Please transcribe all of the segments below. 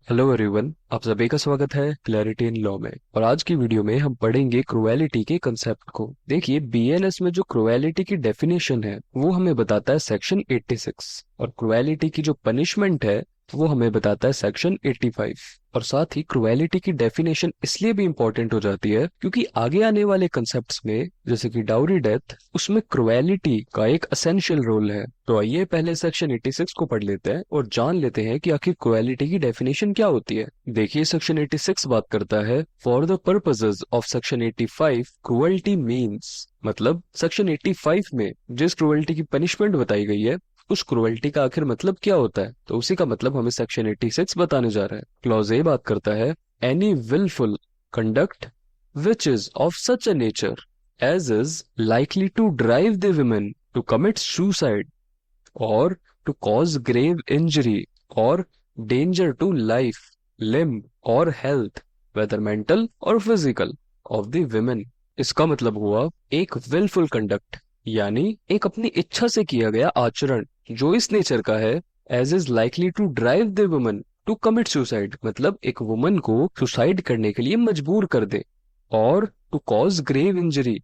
Hello everyone, आप सभी का स्वागत है क्लैरिटी इन लॉ में। और आज की वीडियो में हम पढ़ेंगे क्रुएलिटी के कंसेप्ट को। देखिए, बीएनएस में जो क्रुएलिटी की डेफिनेशन है वो हमें बताता है सेक्शन 86, और क्रुएलिटी की जो पनिशमेंट है वो हमें बताता है सेक्शन 85। और साथ ही क्रुएलिटी की डेफिनेशन इसलिए भी इंपॉर्टेंट हो जाती है क्योंकि आगे आने वाले कंसेप्ट्स में, जैसे कि डाउरी डेथ, उसमें क्रुएलिटी का एक असेंशियल रोल है। तो आइए पहले सेक्शन 86 को पढ़ लेते हैं और जान लेते हैं कि आखिर क्रुएलिटी की डेफिनेशन क्या होती है। देखिए, सेक्शन 86 बात करता है for the purposes of section 85 cruelty means, मतलब सेक्शन 85 में जिस क्रुएल्टी की पनिशमेंट बताई गई है उस क्रुएल्टी का आखिर मतलब क्या होता है। तो उसी का मतलब हमें सेक्शन 86 बताने जा रहा है। क्लॉज ए बात करता है any wilful conduct which is of such a nature as is likely to drive the women to commit suicide or to cause grave injury or danger to life, limb or health, whether mental or physical, of the women। इसका मतलब हुआ एक willful conduct, यानी एक अपनी इच्छा से किया गया आचरण जो इस नेचर का है, as is likely to drive the woman to commit suicide, मतलब एक वुमन को सुसाइड करने के लिए मजबूर कर दे, और to cause grave injury,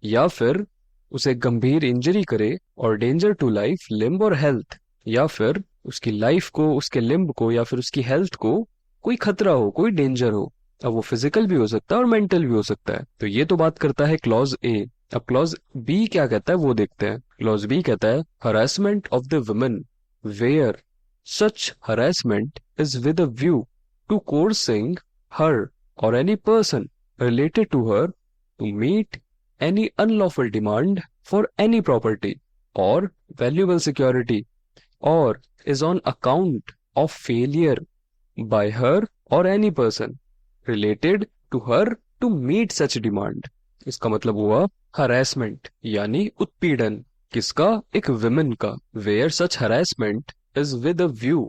या फिर उसे गंभीर इंजरी करे, और डेंजर टू लाइफ, लिम्ब और हेल्थ, या फिर उसकी लाइफ को, उसके लिम्ब को या फिर उसकी हेल्थ को कोई खतरा हो, कोई डेंजर हो। अब वो फिजिकल भी हो सकता है और मेंटल भी हो सकता है। तो ये तो बात करता है क्लॉज ए। अब क्लॉज बी क्या कहता है वो देखते हैं। क्लॉज बी कहता है harassment of the women where such harassment is with a view to coercing her or any person related to her to meet any unlawful demand for any property or valuable security, or is on account of failure by her or any person related to her to meet such demand। इसका मतलब हुआ harassment यानी उत्पीड़न। किसका? एक women का। where such harassment is with a view,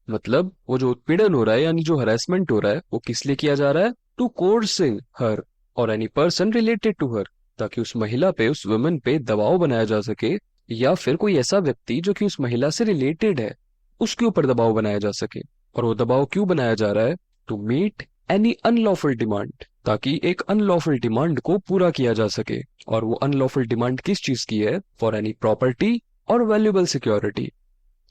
मतलब वो जो उत्पीड़न हो रहा है यानी जो harassment हो रहा है वो किस लिए किया जा रहा है? to coercing her or any person related to her, ताकि उस महिला पे, उस वुमेन पे दबाव बनाया जा सके, या फिर कोई ऐसा व्यक्ति जो कि उस महिला से रिलेटेड है उसके ऊपर दबाव बनाया जा सके। और वो दबाव क्यों बनाया जा रहा है? To meet any unlawful demand, ताकि एक अनलॉफुल डिमांड को पूरा किया जा सके। और वो अनलॉफुल डिमांड किस चीज की है? फॉर एनी प्रॉपर्टी और वैल्यूएबल सिक्योरिटी,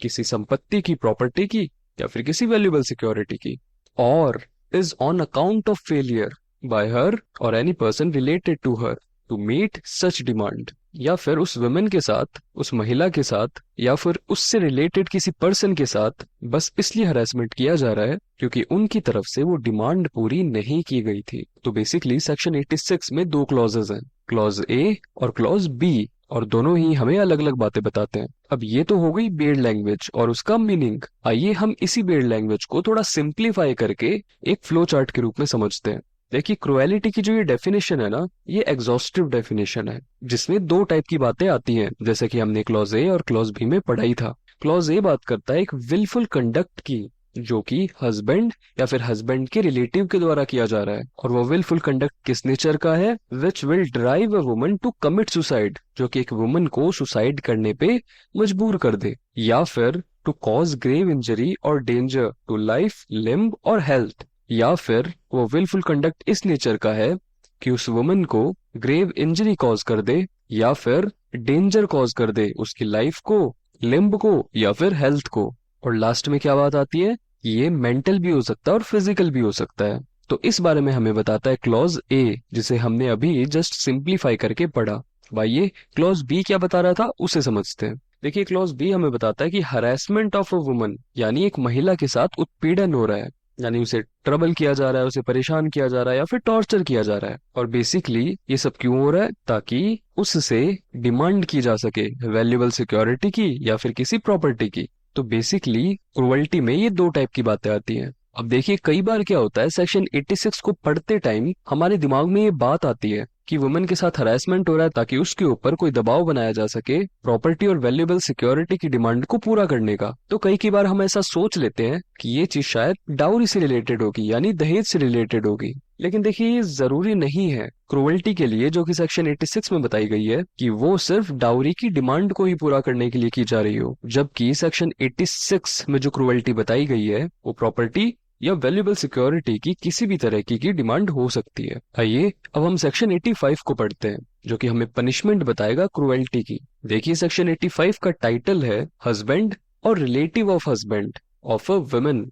किसी संपत्ति की, प्रॉपर्टी की, या फिर किसी वैल्यूएबल सिक्योरिटी की। Or is on account of failure by her or any person related to her to meet such demand, या फिर उस वुमेन के साथ, उस महिला के साथ, या फिर उससे रिलेटेड किसी पर्सन के साथ बस इसलिए हरासमेंट किया जा रहा है क्योंकि उनकी तरफ से वो डिमांड पूरी नहीं की गई थी। तो बेसिकली सेक्शन 86 में दो क्लॉजेज हैं, क्लॉज ए और क्लॉज बी, और दोनों ही हमें अलग अलग बातें बताते हैं। अब ये तो हो गई बेड लैंग्वेज और उसका मीनिंग। आइए हम इसी बेड लैंग्वेज को थोड़ा सिंप्लीफाई करके एक फ्लो चार्ट के रूप में समझते हैं। देखिए, क्रुएलिटी की जो ये डेफिनेशन है ना, ये एग्जॉस्टिव डेफिनेशन है जिसमें दो टाइप की बातें आती हैं, जैसे कि हमने क्लॉज ए और क्लॉज बी में पढ़ा ही था। क्लॉज ए बात करता है एक विलफुल कंडक्ट की जो कि हस्बैंड या फिर हस्बैंड के रिलेटिव के द्वारा किया जा रहा है, और वो विलफुल कंडक्ट किस नेचर का है? Which will drive a woman to commit suicide, जो कि एक वुमन को सुसाइड करने पे मजबूर कर दे, या फिर टू कॉज ग्रेव इंजरी और डेंजर टू लाइफ, लिम्ब और हेल्थ, या फिर वो विलफुल कंडक्ट इस नेचर का है कि उस वुमन को ग्रेव इंजरी कॉज कर दे, या फिर डेंजर कॉज कर दे उसकी लाइफ को, लिम्ब को, या फिर हेल्थ को। और लास्ट में क्या बात आती है? ये मेंटल भी हो सकता है और फिजिकल भी हो सकता है। तो इस बारे में हमें बताता है क्लॉज ए, जिसे हमने अभी जस्ट सिंप्लीफाई करके पढ़ा। भाई, ये क्लॉज बी क्या बता रहा था उसे समझते हैं। देखिए, क्लॉज बी हमें बताता है कि हरासमेंट ऑफ अ वुमन, यानी एक महिला के साथ उत्पीड़न हो रहा है, यानी उसे ट्रबल किया जा रहा है, उसे परेशान किया जा रहा है, या फिर टॉर्चर किया जा रहा है। और बेसिकली ये सब क्यों हो रहा है? ताकि उससे डिमांड की जा सके वैल्यूएबल सिक्योरिटी की या फिर किसी प्रॉपर्टी की। तो बेसिकली क्रुएल्टी में ये दो टाइप की बातें आती हैं। अब देखिए, कई बार क्या होता है, सेक्शन 86 को पढ़ते टाइम हमारे दिमाग में ये बात आती है कि वुमेन के साथ हरासमेंट हो रहा है ताकि उसके ऊपर कोई दबाव बनाया जा सके प्रॉपर्टी और वैल्यूएबल सिक्योरिटी की डिमांड को पूरा करने का। तो कई की बार हम ऐसा सोच लेते हैं कि ये चीज शायद डाउरी से रिलेटेड होगी, यानी दहेज से रिलेटेड होगी। लेकिन देखिए, ये जरूरी नहीं है। क्रुएल्टी के लिए जो कि सेक्शन 86 में बताई गई है कि वो सिर्फ डाउरी की डिमांड को ही पूरा करने के लिए की जा रही हो, जबकि सेक्शन 86 में जो क्रुएल्टी बताई गई है वो प्रॉपर्टी या वैल्यूएबल सिक्योरिटी की किसी भी तरह की डिमांड हो सकती है। आइए अब हम सेक्शन 85 को पढ़ते हैं, जो कि हमें पनिशमेंट बताएगा क्रुएल्टी की। देखिए सेक्शन 85 का टाइटल है हस्बैंड और relative of husband of a woman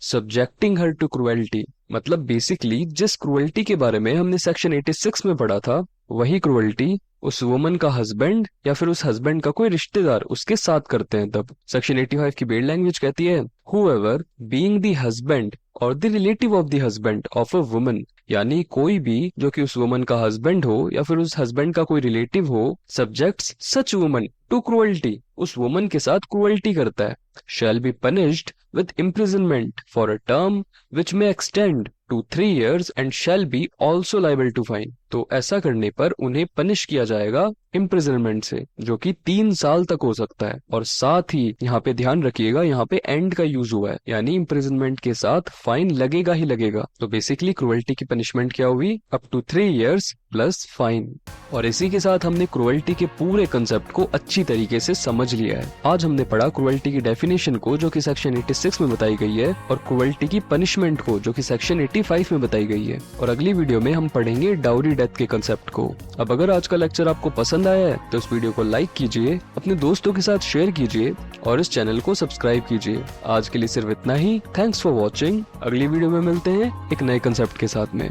subjecting her to cruelty. मतलब बेसिकली जिस क्रुएल्टी के बारे में हमने सेक्शन 86 में पढ़ा था, वही क्रुएल्टी उस वुमन का हस्बैंड या फिर उस हस्बैंड का कोई रिश्तेदार उसके साथ करते हैं तब। सेक्शन 85 की बेड लैंग्वेज कहती है हूएवर बीइंग द हस्बैंड और the relative of the husband of a woman, यानी कोई भी जो कि उस वुमन का हस्बैंड हो या फिर उस हस्बैंड का कोई रिलेटिव हो, subjects such woman to cruelty, उस वुमन के साथ क्रुएल्टी करता है, shall be punished with imprisonment for a term which may extend to 3 years and shall be also liable to fine। तो ऐसा करने पर उन्हें पनिश किया जाएगा इम्प्रिजनमेंट से, जो कि 3 साल तक हो सकता है। और साथ ही यहाँ पे ध्यान रखिएगा, यहाँ पे एंड का यूज हुआ है, यानी इम्प्रिजनमेंट के साथ फाइन लगेगा ही लगेगा। तो बेसिकली क्रुएल्टी की पनिशमेंट क्या हुई, up to 3 years plus fine. और इसी के साथ हमने क्रुएल्टी के पूरे कंसेप्ट को अच्छी तरीके से समझ लिया है। आज हमने पढ़ा क्रुएल्टी की डेफिनेशन को, जो कि सेक्शन 86 में बताई गई है, और क्रुएल्टी की पनिशमेंट को, जो कि सेक्शन 85 में बताई गई है। और अगली वीडियो में हम पढ़ेंगे डाउरी डेथ के कंसेप्ट को। अब अगर आज का लेक्चर आपको पसंद आया है तो इस वीडियो को लाइक कीजिए, अपने दोस्तों के साथ शेयर कीजिए और इस चैनल को सब्सक्राइब कीजिए। आज के लिए सिर्फ इतना ही। Thanks for watching. अगली वीडियो में मिलते हैं एक नए कंसेप्ट के साथ में।